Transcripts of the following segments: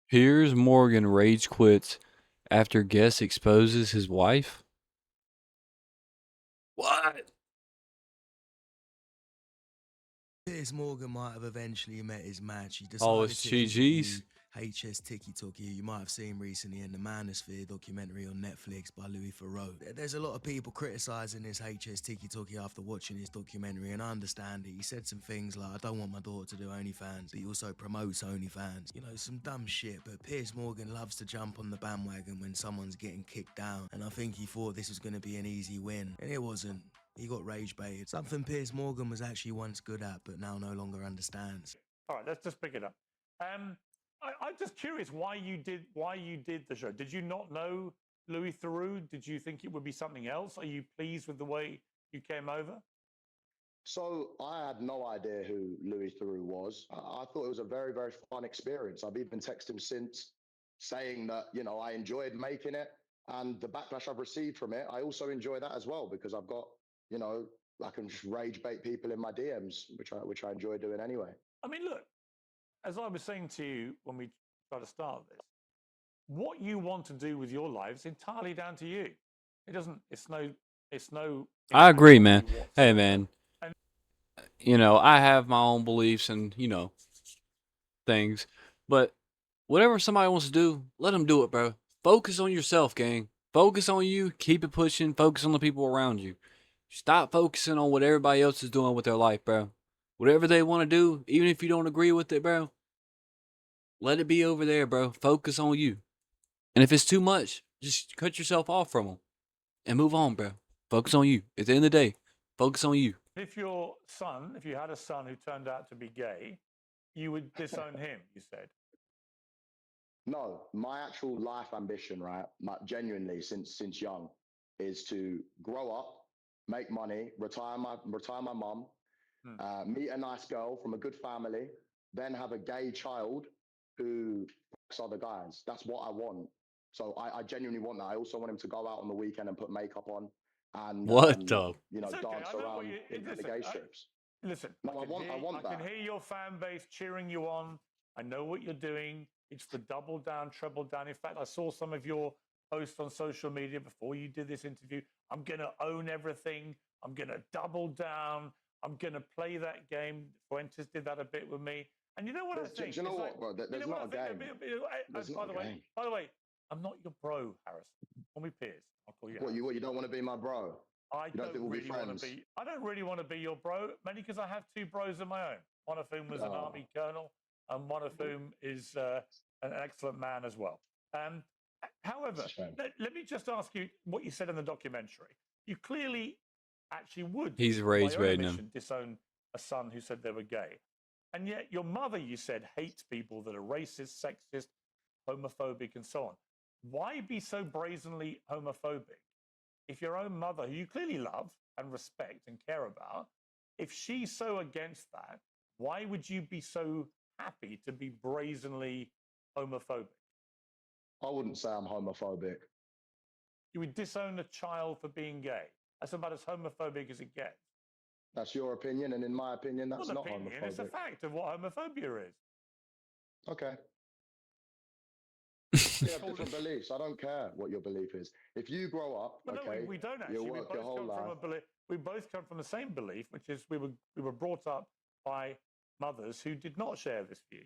Piers Morgan rage quits after guest exposes his wife. What? Piers Morgan might have eventually met his match. He Oh, decided it's to interview GG's. HSTikkyTokky, you might have seen recently in the Manosphere documentary on Netflix by Louis Theroux. There's a lot of people criticising this HSTikkyTokky after watching his documentary, and I understand it. He said some things like, I don't want my daughter to do OnlyFans, but he also promotes OnlyFans. You know, some dumb shit, but Piers Morgan loves to jump on the bandwagon when someone's getting kicked down, and I think he thought this was going to be an easy win, and it wasn't. He got rage baited. Something Piers Morgan was actually once good at, but now no longer understands. All right, let's just pick it up. I'm just curious why you did the show. Did you not know Louis Theroux? Did you think it would be something else? Are you pleased with the way you came over? So I had no idea who Louis Theroux was. I thought it was a very, very fun experience. I've even texted him since saying that, I enjoyed making it, and the backlash I've received from it, I also enjoy that as well, because I've got, I can just rage bait people in my DMs, which I enjoy doing anyway. I mean, look, as I was saying to you when we tried to start this, what you want to do with your life is entirely down to you. It doesn't. It's no. I agree, man. Hey, man. I have my own beliefs and things, but whatever somebody wants to do, let them do it, bro. Focus on yourself, gang. Focus on you. Keep it pushing. Focus on the people around you. Stop focusing on what everybody else is doing with their life, bro. Whatever they want to do, even if you don't agree with it, bro, let it be over there, bro. Focus on you. And if it's too much, just cut yourself off from them and move on, bro. Focus on you. At the end of the day, focus on you. If you had a son who turned out to be gay, you would disown him, you said. No, my actual life ambition, right, genuinely since young, is to grow up, make money, retire my mum, meet a nice girl from a good family, then have a gay child who fucks other guys. That's what I want. So I genuinely want that. I also want him to go out on the weekend and put makeup on and what the? Dance around in the gay strips. Listen, no, I want that. I can hear your fan base cheering you on. I know what you're doing. It's the double down, treble down. In fact, I saw some of your posts on social media before you did this interview. I'm going to own everything. I'm going to double down. I'm going to play that game. Fuentes did that a bit with me. And you know what I think? Do you know what, bro? There's not a game. By the way, I'm not your bro, Harrison. Call me Piers. I'll call you. What you don't want to be my bro? I don't really want to be your bro, mainly because I have two bros of my own. One of whom was an army colonel, and one of whom is an excellent man as well. However, let me just ask you what you said in the documentary. You clearly actually would. He's rage baiting him. Disown a son who said they were gay, and yet your mother, you said, hates people that are racist, sexist, homophobic, and so on. Why be so brazenly homophobic? If your own mother, who you clearly love and respect and care about, if she's so against that, why would you be so happy to be brazenly homophobic? I wouldn't say I'm homophobic. You would disown a child for being gay. That's about as homophobic as it gets. That's your opinion, and in my opinion, that's not homophobic. It's a fact of what homophobia is. Okay. We have different beliefs. I don't care what your belief is. If you grow up, okay, no, we don't actually. You work your whole life. We both come from the same belief, which is we were brought up by mothers who did not share this view.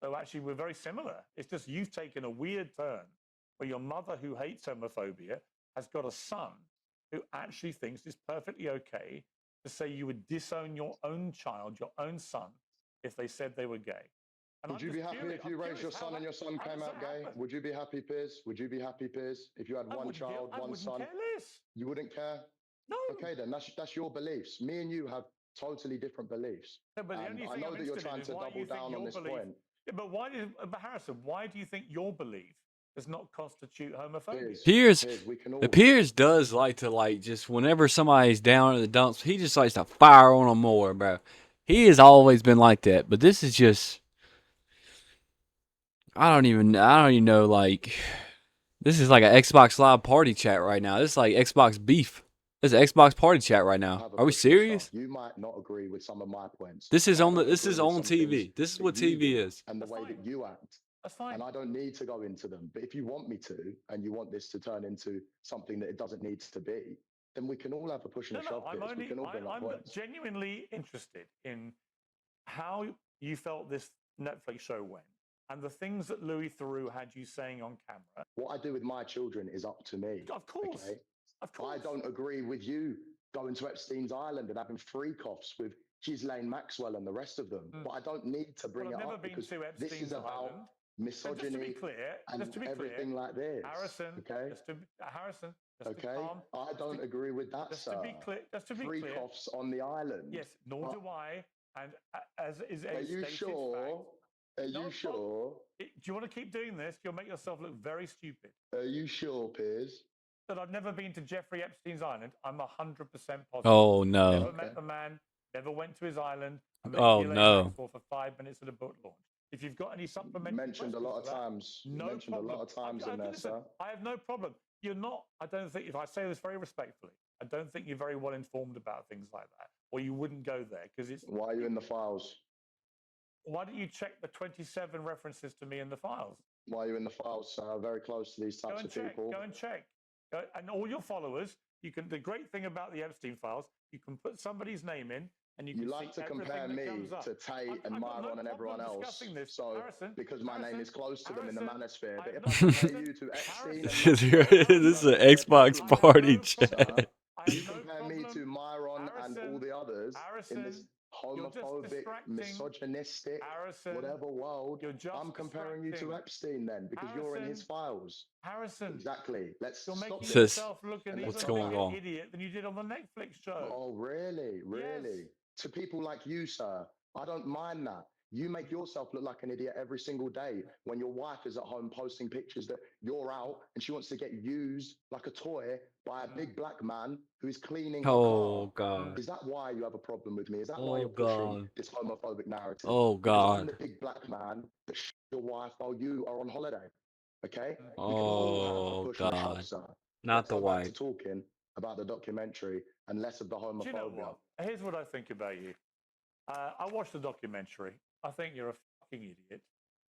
So actually, we're very similar. It's just you've taken a weird turn where your mother, who hates homophobia, has got a son who actually thinks it's perfectly okay to say you would disown your own child, your own son, if they said they were gay. Would you be happy if you raised your son and your son came out gay? Would you be happy, Piers? Would you be happy, Piers, if you had one child, one son? Care less. You wouldn't care? No. Okay, then that's your beliefs. Me and you have totally different beliefs. No, but I know that you're trying to double down on this point. Yeah, but Harrison, why do you think your belief does not constitute homophobia? Piers does like to just whenever somebody's down in the dumps, he just likes to fire on them more, bro. He has always been like that, but this is just. I don't even know, this is like an Xbox Live party chat right now. This is like Xbox beef. This is Xbox party chat right now. Are we serious? You might not agree with some of my points. This is on TV. This is what TV is. And the way that you act. That's fine. And I don't need to go into them. But if you want me to, and you want this to turn into something that it doesn't need to be, then we can all have a push and a shove. We can all bring up points. Genuinely interested in how you felt this Netflix show went and the things that Louis Theroux had you saying on camera. What I do with my children is up to me. Of course. Okay? Of course. I don't agree with you going to Epstein's Island and having freak-offs with Ghislaine Maxwell and the rest of them. But I don't need to bring it up because this is about misogyny and everything like this. Harrison, okay? Harrison, okay? I don't agree with that, just sir. To be clear, freak-offs on the island. Yes, nor do I. And as is a Are you sure? Are you sure? Do you want to keep doing this? You'll make yourself look very stupid. Are you sure, Piers? That I've never been to Jeffrey Epstein's island. I'm 100% positive. Oh no! Never met the man. Never went to his island. Oh no! For 5 minutes at a book launch. If you've got any supplementary, mentioned a lot of times. No mentioned problem. a lot of times in there, sir. I have no problem. You're not. I don't think. If I say this very respectfully, I don't think you're very well informed about things like that, or you wouldn't go there because it's. Why are you in the files? Why don't you check the 27 references to me in the files? Why are you in the files, sir? Very close to these types of people. Go and check. And all your followers, you can. The great thing about the Epstein files, you can put somebody's name in, and you can. You like to compare me to Tate and Myron and everyone else. So Harrison, because my name is close to them in the manosphere, but if I I compare you to Epstein, this is an Xbox party chat. You compare me to Myron and all the others in this homophobic, misogynistic, whatever world. I'm comparing you to Epstein then because you're in his files. Harrison, exactly. Let's you're stop making this. yourself look What's going on? Idiot than you did on the Netflix show. Oh, really? Really? Yes. To people like you, sir, I don't mind that. You make yourself look like an idiot every single day when your wife is at home posting pictures that you're out and she wants to get used like a toy by a big black man who is cleaning. Oh God! Is that why you have a problem with me? Is that why Oh you're pushing God! this homophobic narrative? Oh Because I'm God! the big black man that your wife while you are on holiday. Okay? Oh God! Not the wife. Back to talking about the documentary and less of the homophobia. Do you know what? Here's what I think about you. I watched the documentary. I think you're a fucking idiot.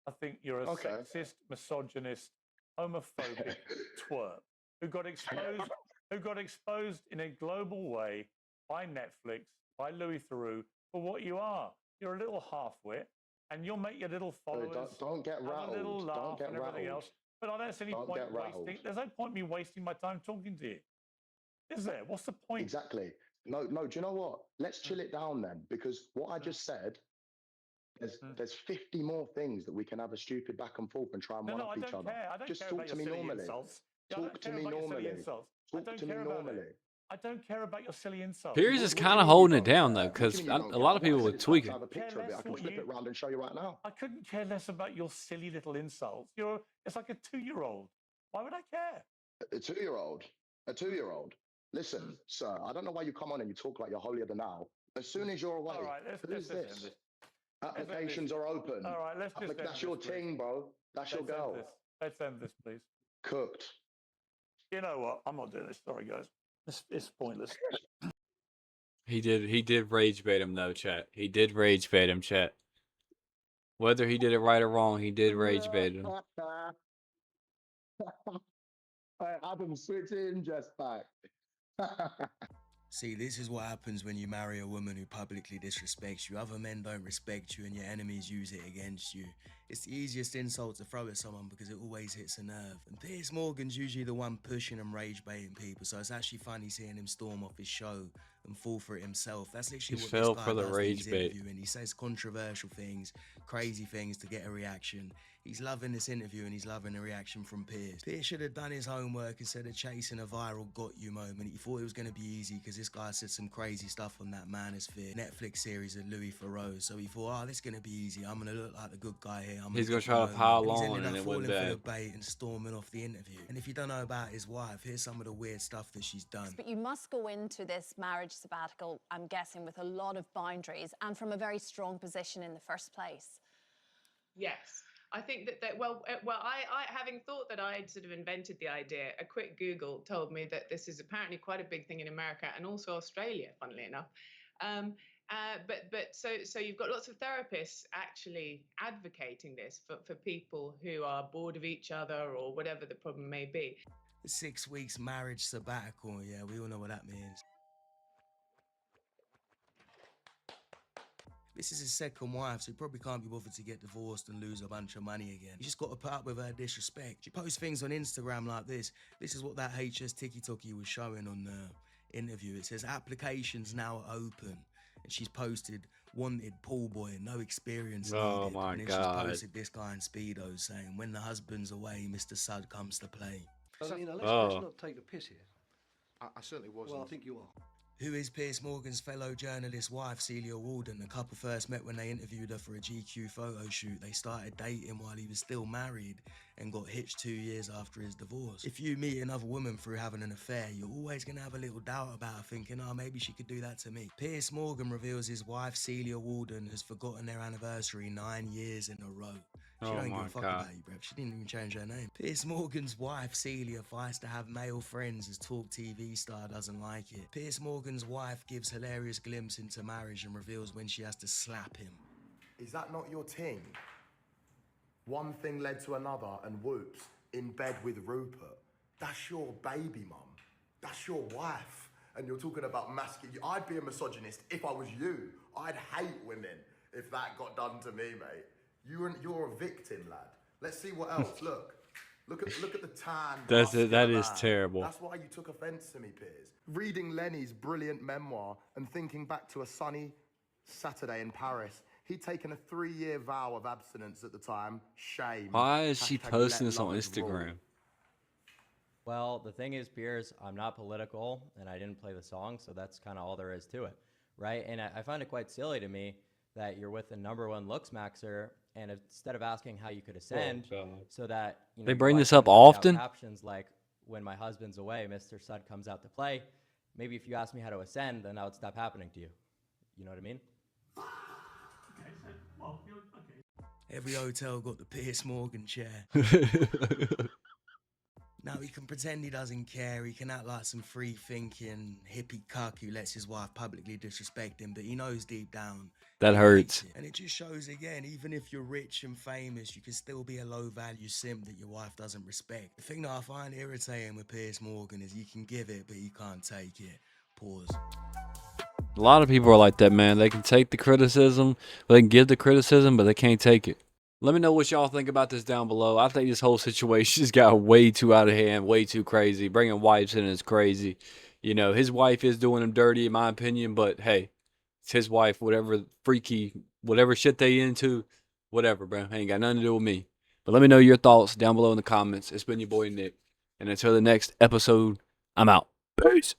I think you're a sexist, misogynist, homophobic twerp who got exposed in a global way by Netflix, by Louis Theroux, for what you are. You're a little half-wit, and you'll make your little followers don't get rattled. have a little laugh don't get and everything rattled. else. But I don't see any point wasting. There's no point me wasting my time talking to you. Is there? What's the point? Exactly. No. Do you know what? Let's chill it down then, because what I just said, there's 50 more things that we can have a stupid back and forth and try and one up each other. I don't just care talk about to me your silly normally. insults. Talk to me normally. Talk to me normally. I don't care about your silly insults. Piers is kind of holding it down though, because a lot of people were tweaking. I have a picture of it. I can flip it around and show you right now. I couldn't care less about your silly little insults. It's like a 2-year-old. Why would I care? A 2-year-old. A 2-year-old. Listen, sir, I don't know why you come on and you talk like you're holier than thou. As soon as you're away, who's this? Applications are open. All right, let's just that's your ting, bro. That's your girl. Let's end this, please. Cooked. You know what? I'm not doing this. Sorry, guys. It's pointless. He did rage bait him though, chat. He did rage bait him, chat. Whether he did it right or wrong, he did rage bait him. Adam, switch in just back. See, this is what happens when you marry a woman who publicly disrespects you. Other men don't respect you and your enemies use it against you. It's the easiest insult to throw at someone because it always hits a nerve. And Piers Morgan's usually the one pushing and rage baiting people, so it's actually funny seeing him storm off his show and fall for it himself. That's literally what this guy does in his interview, and he says controversial things, crazy things to get a reaction. He's loving this interview and he's loving the reaction from Piers. Piers should have done his homework instead of chasing a viral got you moment. He thought it was going to be easy because this guy said some crazy stuff on that Manosphere Netflix series of Louis Theroux. So he thought, oh, this is going to be easy. I'm going to look like the good guy here. He's going to try to pile on and it went bad. For the bait and storming off the interview. And if you don't know about his wife, here's some of the weird stuff that she's done. But you must go into this marriage sabbatical, I'm guessing, with a lot of boundaries and from a very strong position in the first place. Yes. I think that I having thought that I had sort of invented the idea, a quick Google told me that this is apparently quite a big thing in America and also Australia, funnily enough. So you've got lots of therapists actually advocating this for people who are bored of each other or whatever the problem may be. 6 weeks marriage sabbatical, yeah, we all know what that means. This is his second wife, so he probably can't be bothered to get divorced and lose a bunch of money again. You just got to put up with her disrespect. She posts things on Instagram like this. This is what that HSTikkyTokky was showing on the interview. It says, applications now open. And she's posted, wanted pool boy, no experience Oh needed. my and then God. she's posted this guy in Speedo saying, when the husband's away, Mr. Sud comes to play. So, you know, let's Oh. not take the piss here. I certainly wasn't. Well, I think you are. Who is Piers Morgan's fellow journalist wife, Celia Walden? The couple first met when they interviewed her for a GQ photo shoot. They started dating while he was still married and got hitched 2 years after his divorce. If you meet another woman through having an affair, you're always going to have a little doubt about her, thinking, oh, maybe she could do that to me. Piers Morgan reveals his wife, Celia Walden, has forgotten their anniversary 9 years in a row. She Oh don't give my a fuck God. about you, bruv. She didn't even change her name. Piers Morgan's wife, Celia, fights to have male friends as Talk TV star doesn't like it. Piers Morgan's wife gives hilarious glimpse into marriage and reveals when she has to slap him. Is that not your ting? One thing led to another and whoops, in bed with Rupert. That's your baby, mum. That's your wife. And you're talking about masculine. I'd be a misogynist if I was you. I'd hate women if that got done to me, mate. You're a victim, lad. Let's see what else. Look at the tan. That's it. That muscular is man. terrible. That's why you took offence to me, Piers. Reading Lenny's brilliant memoir and thinking back to a sunny Saturday in Paris, he'd taken a 3-year vow of abstinence at the time. Shame. Why is she Hashtag posting let this on lovers rule. Instagram? Well, the thing is, Piers, I'm not political, and I didn't play the song, so that's kind of all there is to it, right? And I find it quite silly to me that you're with the #1 looks maxer, and instead of asking how you could ascend, so that you know, They your bring wife this up can write out often? Captions like, "When my husband's away, Mr. Sud comes out to play." Maybe if you asked me how to ascend, then that would stop happening to you. You know what I mean? Every hotel got the Piers Morgan chair. Now he can pretend he doesn't care. He can act like some free-thinking hippie cuck who lets his wife publicly disrespect him, but he knows deep down That he hurts. hates it. And it just shows again, even if you're rich and famous, you can still be a low-value simp that your wife doesn't respect. The thing that I find irritating with Piers Morgan is you can give it, but you can't take it. Pause. A lot of people are like that, man. They can take the criticism, they can give the criticism, but they can't take it. Let me know what y'all think about this down below. I think this whole situation just got way too out of hand, way too crazy. Bringing wives in is crazy. You know, his wife is doing him dirty, in my opinion, but hey, it's his wife, whatever freaky, whatever shit they into, whatever, bro. Ain't got nothing to do with me. But let me know your thoughts down below in the comments. It's been your boy, Nick. And until the next episode, I'm out. Peace.